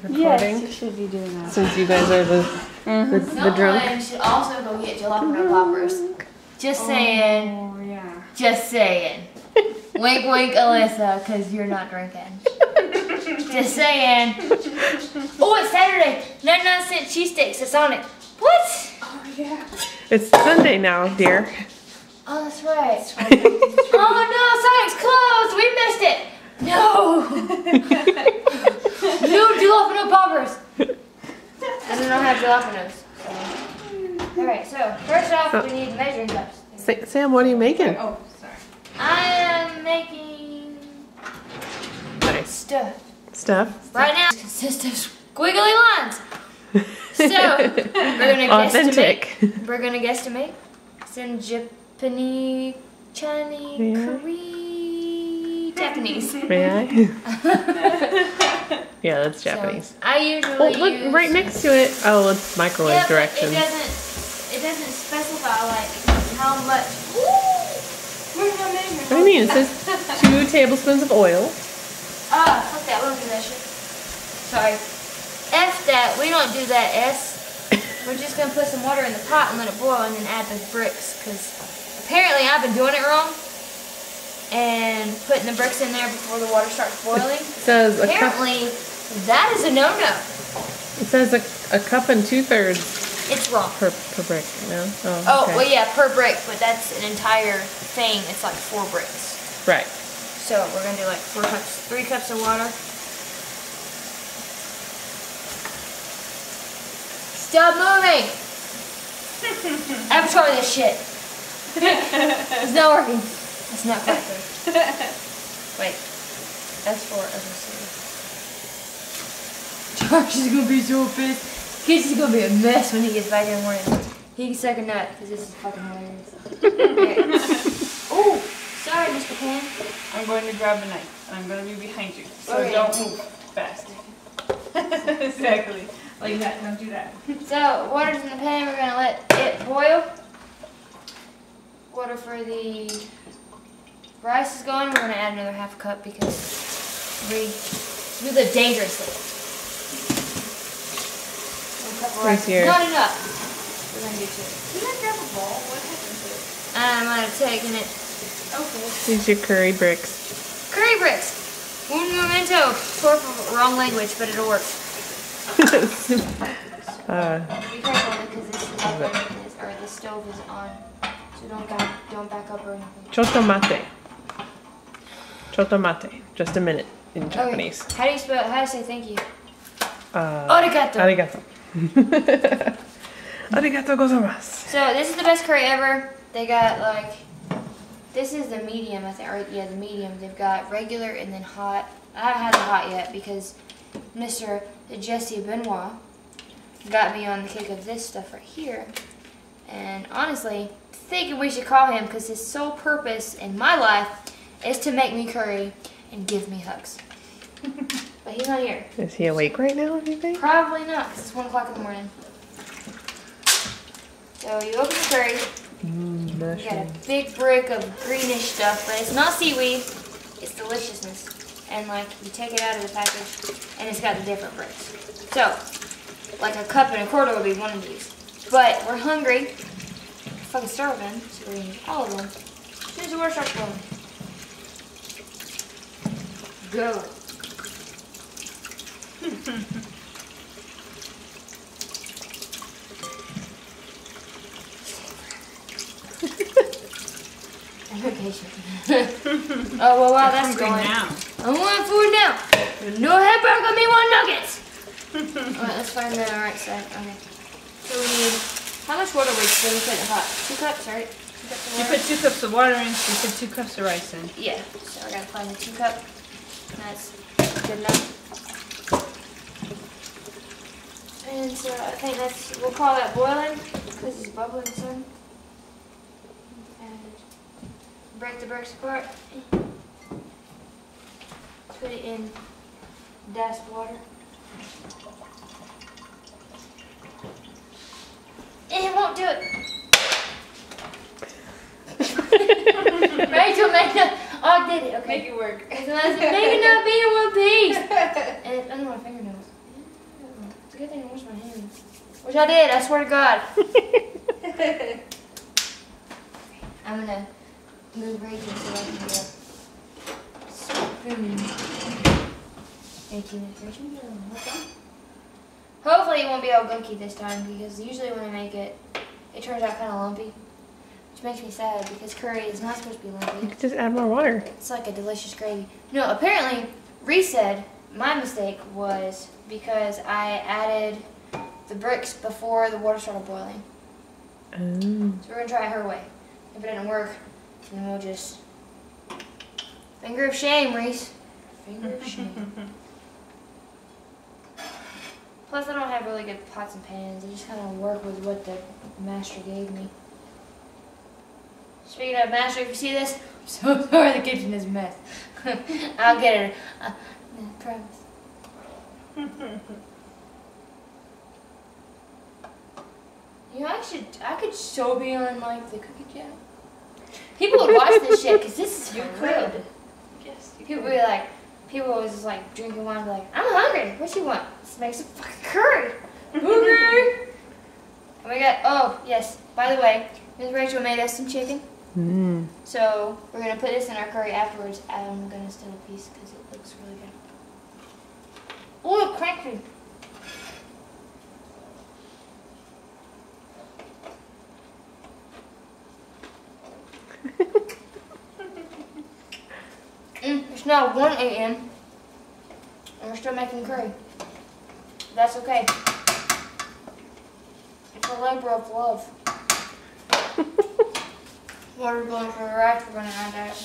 recording? Yes, you should be doing that. Since you guys are the drunk. Someone should also go get jalapeno poppers. Just saying. Oh, yeah. Just saying. Wink, wink, Alyssa, because you're not drinking. Just saying. Oh, it's Saturday. 99-cent cheesesteaks. It's on it. What? Oh, yeah. It's Sunday now, dear. Oh, that's right. Oh, no, Sonic's closed. We missed it. No. No jalapeno poppers. I do not have jalapenos. So. Alright, so first off, we need measuring cups. Sam, what are you making? Oh, sorry. I am making Nice. stuff. Right now, it consists of squiggly lines. So, we're gonna Authentic. We're gonna guesstimate some Japanese, Chinese, Korean, Japanese. May I? Yeah, that's Japanese. So, I usually look use, right next to it. Oh, it's microwave yeah, directions. It doesn't specify like how much. Where's my measurement? What do you mean? It says 2 tablespoons of oil. Ah, fuck that. We don't do that shit. Sorry. F that. We don't do that, S. We're just going to put some water in the pot and let it boil and then add the bricks. Because apparently I've been doing it wrong. And putting the bricks in there before the water starts boiling. It says apparently that is a no-no. It says a cup and 2/3 It's wrong. per brick. No? Oh, okay. well, yeah, per brick. But that's an entire thing. It's like 4 bricks. Right. So we're going to do like 3 cups of water. Stop moving! Avatar this shit. It's not working. It's not quite good. Wait. S4 SOC. Josh is going to be so pissed. Kids is going to be a mess when he gets back in the morning. He can suck a nut because this is fucking hilarious. Okay. Oh, sorry, Mr. Pan. I'm going to grab a knife, and I'm going to be behind you, so Okay. don't move fast. Exactly. Like that, don't do that. So, water's in the pan, we're going to let it boil. Water for the rice is going, we're going to add another ½ cup because we live dangerously. 1 cup of rice is not enough. We're going to do 2. Did I grab a ball? What happened to it? I might have taken it. Okay. These are your curry bricks. Curry bricks! Un momento. Sorry for wrong language, but it'll work. Be careful because this oven is, or the stove is on, so don't back up or anything. Chotomate. Chotomate. Just a minute in Japanese. Okay. How do you spell? How do you say thank you? Arigato. Arigato. Arigato gozaimasu. So this is the best curry ever. They got like, this is the medium, I think, or yeah, the medium. They've got regular and then hot. I haven't had the hot yet because Mr. Jesse Benoit got me on the kick of this stuff right here. And honestly, thinking we should call him because his sole purpose in my life is to make me curry and give me hugs. But he's not here. Is he awake right now, do you think? Probably not, because it's 1 o'clock in the morning. So you open the curry. You got a big brick of greenish stuff, but it's not seaweed. It's deliciousness. And like, you take it out of the package, and it's got the different bricks. So, like a cup and a quarter would be one of these. But we're hungry. We're fucking starving, so we need all of them. As soon as the water starts boiling. Go. I'm impatient. Oh, well, wow, that's going. Now. I want food now. No hamburger, me want nuggets. Alright, let's find the right side. Okay. So we need, how much water we put in the hot? 2 cups, right? 2 cups of You water? put 2 cups of water in, so you put 2 cups of rice in. Yeah, so I gotta find the 2 cup. That's good enough. And so I think that's, we'll call that boiling, because it's bubbling some. And break the bricks apart. Put it in diced water. And it won't do it. Rachel, make it. Oh, I did it. Okay. Make it work. Make it not be in one piece. And I don't want fingernails. good thing I washed my hands. Which I did, I swear to God. I'm gonna move Rachel so I can get a spoon. 18 minutes, Rachel. Hopefully it won't be all gunky this time because usually when I make it, it turns out kind of lumpy. Which makes me sad because curry is not supposed to be lumpy. You could just add more water. It's like a delicious gravy. No, apparently, Reese said my mistake was because I added the bricks before the water started boiling. Oh. So we're going to try it her way. If it doesn't work, then we'll just... Finger of shame, Reese. Finger of shame. Plus, I don't have really good pots and pans. I just kind of work with what the master gave me. Speaking of master, if you see this, I'm so sorry the kitchen is a mess. I'll get it. I promise. You know, I could so be on like the cookie channel. People would watch this shit because this is for real. Yes. People would be like, people was just like drinking wine and be like, I'm hungry. What you want? Let's make some fucking curry. Hungry. And we got, oh yes, by the way, Miss Rachel made us some chicken. Mm. So we're gonna put this in our curry afterwards. I'm gonna steal a piece because it looks really good. Oh, cracky. It's now 1 a.m. and we're still making curry. That's okay. It's a labor of love. Water going for the rice, we're gonna add that.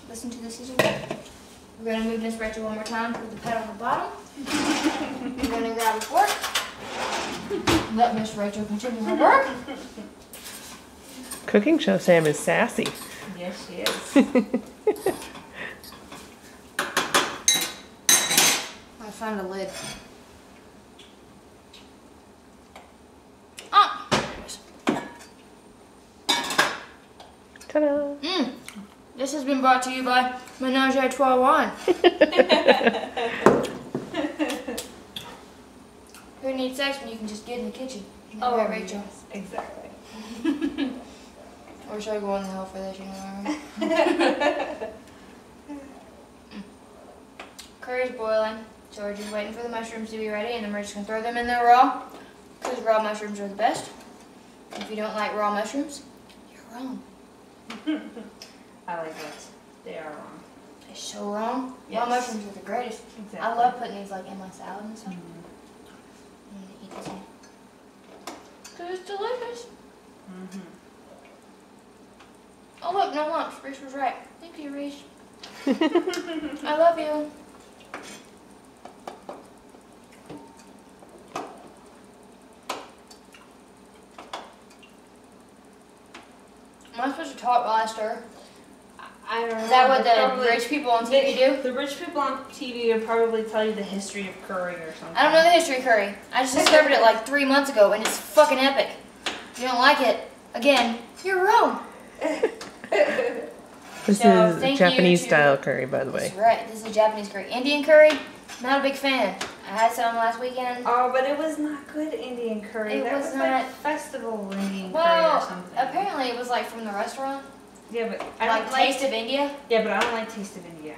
Listen to the sizzle. We're gonna move Miss Rachel one more time, put the pet on the bottom. We're gonna grab a fork. Let Miss Rachel continue her work. Cooking show Sam is sassy. Yes, she is. I found a lid. Ah! Ta-da! This has been brought to you by Menage a Trois Wine. Who needs sex when you can just get in the kitchen? Oh, Right, Rachel. yes, exactly. Or should I go on the hell for this, you know what I mean? Curry's boiling, so we're just waiting for the mushrooms to be ready, and then we're just going to throw them in there raw, because raw mushrooms are the best. If you don't like raw mushrooms, you're wrong. I like it. They are wrong. They're so wrong. Yes. Raw mushrooms are the greatest. Exactly. I love putting these like in my salad and stuff. Mm-hmm. I'm going to eat this one. Because it's delicious. Mm-hmm. Oh look, no lunch. Reese was right. Thank you, Reese. I love you. Am I supposed to talk while I stir? I don't know. Is that what They're the rich people on TV do? The rich people on TV will probably tell you the history of curry or something. I don't know the history of curry. I just discovered it like 3 months ago and it's fucking epic. If you don't like it, again, you're wrong. This So, is thank Japanese you to- style curry, by the way. That's right. This is Japanese curry. Indian curry, not a big fan. I had some last weekend. Oh, but it was not good Indian curry. It that was was not- like festival Indian curry or Well, something. apparently it was like from the restaurant. Yeah, but I Like don't like. Taste of India. Yeah, but I don't like Taste of India.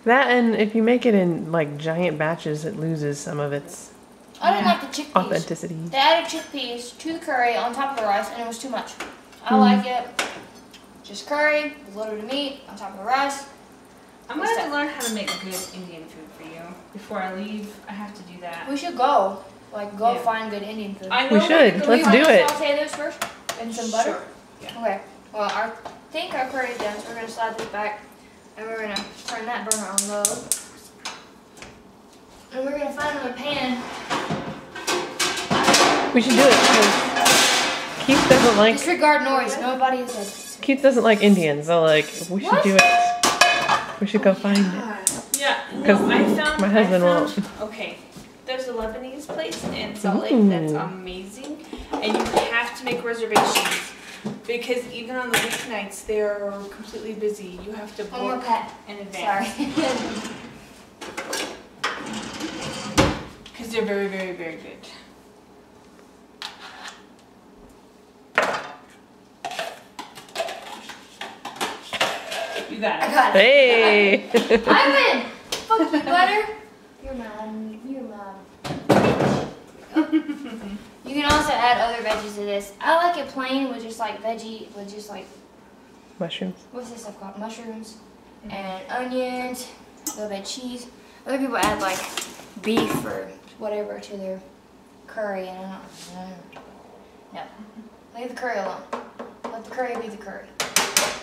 That, and if you make it in like giant batches, it loses some of its I didn't like the chickpeas. authenticity. They added chickpeas to the curry on top of the rice and it was too much. I like it. Just curry, a little bit of meat on top of the rice. I'm gonna have to learn how to make good Indian food for you before I leave. I have to do that. We should go. Like, go Yeah. find good Indian food. I know We should. where to Let's go. do it. Saute those first and some butter. Sure. Yeah. Okay. Well, I think our curry is done, so we're gonna slide this back, and we're gonna turn that burner on low, and we're gonna find a pan. We should do it because Keith doesn't like Disregard noise. Nobody is dead. Indians. So like, we should do it. We should go find it. Yeah, Because no, I found. my husband won't. Okay, there's a Lebanese place in Salt Lake that's amazing, and you have to make reservations because even on the weeknights they're completely busy. You have to One more book pat. in advance. Sorry. because they're very, very, very good. You got it. I got it. Hey! I win! Fuck you, Butter. You're mad. You're mad. You can also add other veggies to this. I like it plain with just like veggie, with just like, Mushrooms. what's this stuff called? Mushrooms and onions, a little bit of cheese. Other people add like beef or whatever to their curry, and I don't. No. Leave the curry alone. Let the curry be the curry.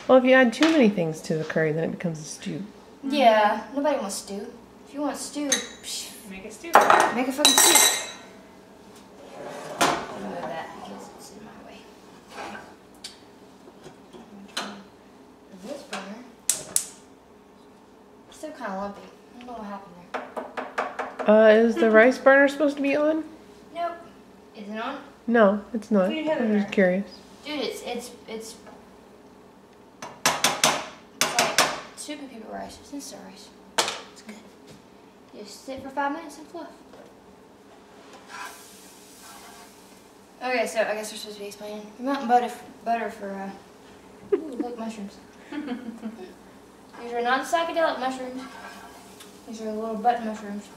Well, if you add too many things to the curry, then it becomes a stew. Yeah, nobody wants stew. If you want stew, psh, Make a stew. make a fucking stew. Remove that because it's in my way. This burner, still kind of lumpy. I don't know what happened there. Is the rice burner supposed to be on? Nope. Is it on? No, it's not. You have it I'm just there. curious. Dude, it's like super people rice. It's instant rice. It's good. You just sit for 5 minutes and fluff. Okay, so I guess we're supposed to be explaining. Mountain butter for, ooh, look, mushrooms. These are non-psychedelic mushrooms. These are little button mushrooms.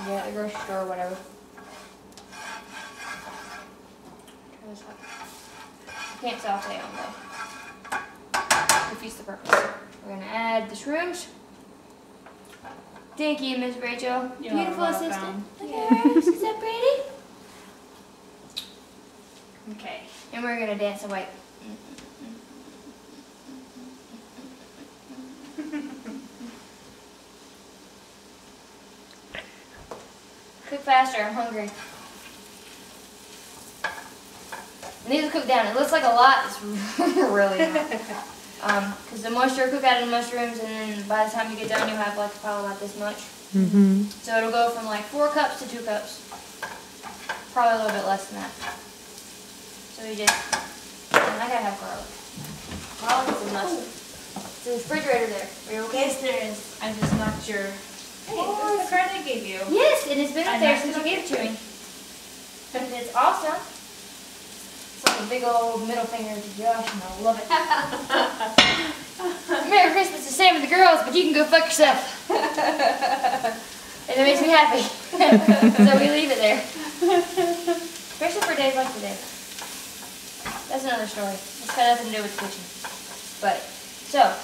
Yeah, at the grocery store or whatever. Try this out. Can't saute them though. Defeats the purpose. We're gonna add the shrooms. Thank you, Miss Rachel. You're Beautiful welcome. assistant. Look at her. She's so pretty. Okay. And we're gonna dance away. Cook faster, I'm hungry. It needs to cook down. It looks like a lot, it's really not. Because the moisture will cook out of the mushrooms, and then by the time you get done, you'll have like probably about this much. Mm-hmm. So it'll go from like 4 cups to 2 cups. Probably a little bit less than that. So you just, and I gotta have garlic. Garlic is a must. It's in the refrigerator there. Are you okay? Yes, there is. I just knocked your. Hey, this is the card I gave you. Yes, and it's been up I there knocked since it you gave it to me. And it's awesome. It's like a big old middle finger to Josh, and I love it. Merry Christmas to Sam and the girls, but you can go fuck yourself. And it makes me happy. So we leave it there. Especially for days like today. That's another story. It's got nothing to do with the kitchen. But, so,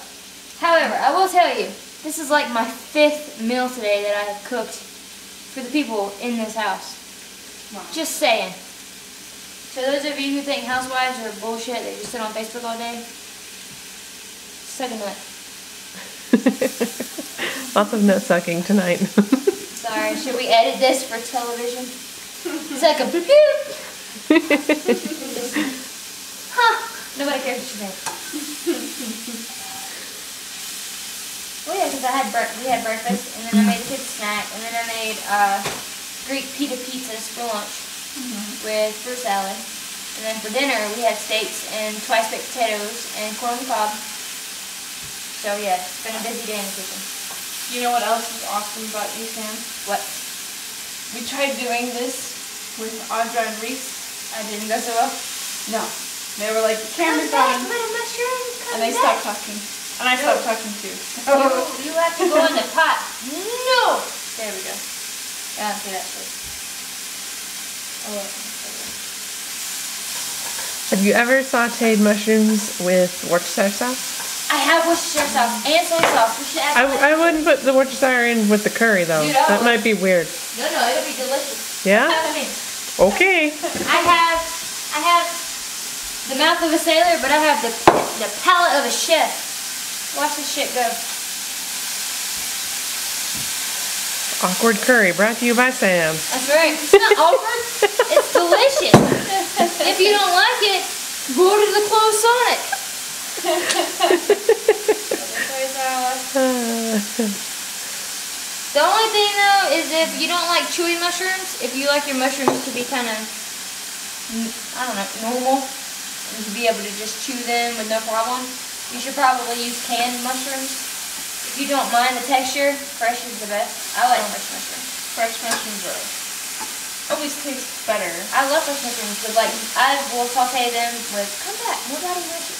however, I will tell you, this is like my 5th meal today that I have cooked for the people in this house. Wow. Just saying. So those of you who think housewives are bullshit, they just sit on Facebook all day, suck a nut. Lots of nut sucking tonight. Sorry, should we edit this for television? Suck a boop. Huh. Nobody cares what you think. Well, yeah, because we had breakfast, and then I made a kids snack, and then I made Greek pita pizzas for lunch with fruit salad. And then for dinner, we had steaks and twice baked potatoes and corn on the cob. So yeah, it's been a busy day in the kitchen. You know what else is awesome about you, Sam? What? We tried doing this with Audra and Reese. I didn't go so well. No. They were like, the camera's on. And they stopped talking. And I stopped talking too. You have to go in the pot. No! There we go. Yeah, see that first. Oh, Have you ever sauteed mushrooms with Worcestershire sauce? I have Worcestershire sauce and soy sauce. We should add I wouldn't put the Worcestershire in with the curry though. Dude, I That would. might be weird. No, it'll be delicious. Yeah? I mean, Okay. I have the mouth of a sailor, but I have the palate of a chef. Watch this shit go. Awkward curry brought to you by Sam. That's right. It's not awkward. It's delicious. If you don't like it, go to the closed Sonic. The only thing though is if you don't like chewy mushrooms, if you like your mushrooms to be kind of, I don't know, normal, and to be able to just chew them with no problem, you should probably use canned mushrooms. If you don't mind the texture, fresh is the best. I like fresh mushrooms. Fresh mushrooms always taste better. I love fresh mushrooms, but like I will saute them with. Come back, nobody wants you.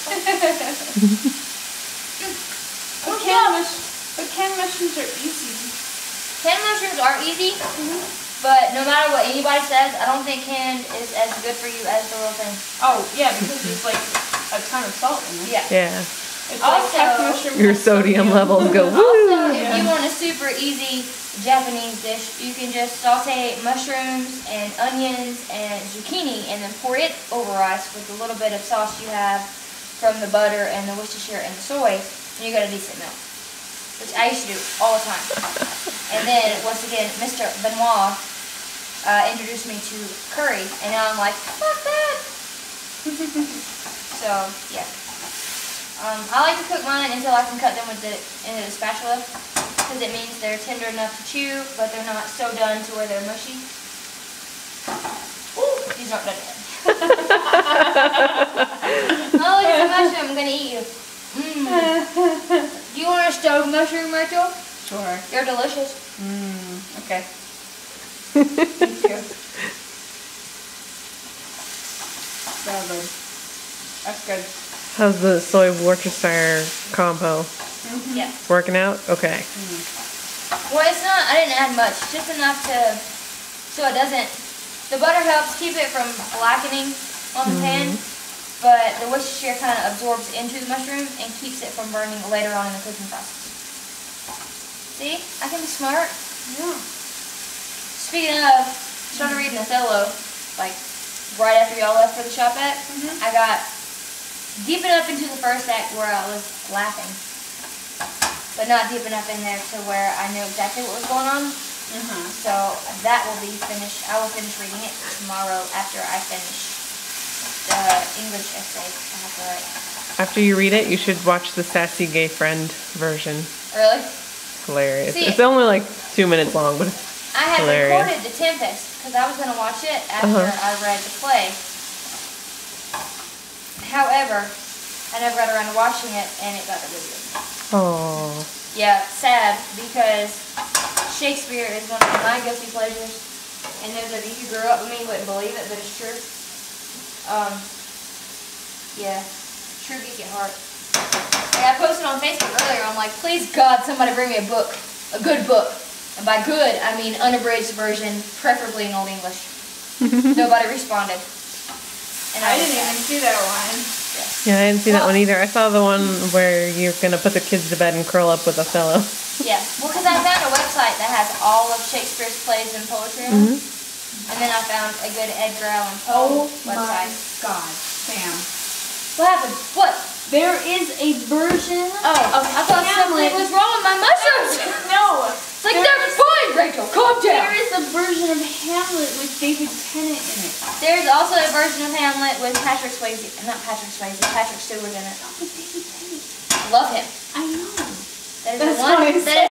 But canned mushrooms are easy. Canned mushrooms are easy, but no matter what anybody says, I don't think canned is as good for you as the real thing. Oh yeah, because there's like a ton of salt in it. Yeah. Yeah. It's Also, like half mushroom, Your half sodium levels go woo. Also, if you want a super easy Japanese dish, you can just saute mushrooms and onions and zucchini and then pour it over rice with a little bit of sauce you have from the butter and the Worcestershire and the soy, and you got a decent meal. Which I used to do all the time. And then, once again, Mr. Benoit introduced me to curry, and now I'm like, fuck that! So, yeah. I like to cook mine until I can cut them with into the spatula, because it means they're tender enough to chew, but they're not so done to where they're mushy. Ooh, these aren't done yet. Oh, look at the mushroom, I'm gonna eat you. Do you want a stove mushroom, Rachel? Sure. They're delicious. Okay. Thank you. Good. That's good. How's the soy Worcestershire combo? Yeah. Working out? Okay. Well, it's not, I didn't add much, just enough to, so it doesn't, the butter helps keep it from blackening on the pan, but the Worcestershire kind of absorbs into the mushroom and keeps it from burning later on in the cooking process. See? I can be smart. Yeah. Speaking of, started reading Othello, like, right after y'all left for the shop at. I got deep enough into the first act where I was laughing, but not deep enough in there to where I knew exactly what was going on. So that will be finished. I will finish reading it tomorrow after I finish the English essay I have to write. After you read it, you should watch the Sassy Gay Friend version. Really? Hilarious. See, it's only like 2 minutes long, but it's I had hilarious. recorded The Tempest because I was going to watch it after I read the play. However, I never got around to watching it, and it got deleted. Oh. Yeah, sad, because Shakespeare is one of my guilty pleasures, and those of you who grew up with me wouldn't believe it, but it's true. Yeah, true geek at heart. Like I posted on Facebook earlier, I'm like, please God, somebody bring me a book, a good book. And by good, I mean unabridged version, preferably in Old English. Nobody responded. And I didn't even see that one. Yeah, I didn't see that one either. I saw the one where you're going to put the kids to bed and curl up with Othello. Yeah, well, because I found a website that has all of Shakespeare's plays and poetry on it. And then I found a good Edgar Allan Poe website. God, Sam. What happened? What? There is a version Oh, I thought something was wrong with my mushrooms. No. It's like, they're fine, Rachel. Calm down. There is a version of Hamlet with David Tennant in it. There's also a version of Hamlet with Patrick Swayze. Not Patrick Swayze, Patrick Stewart in it. With David Tennant. Love him. I know. That is That's the one. why I That is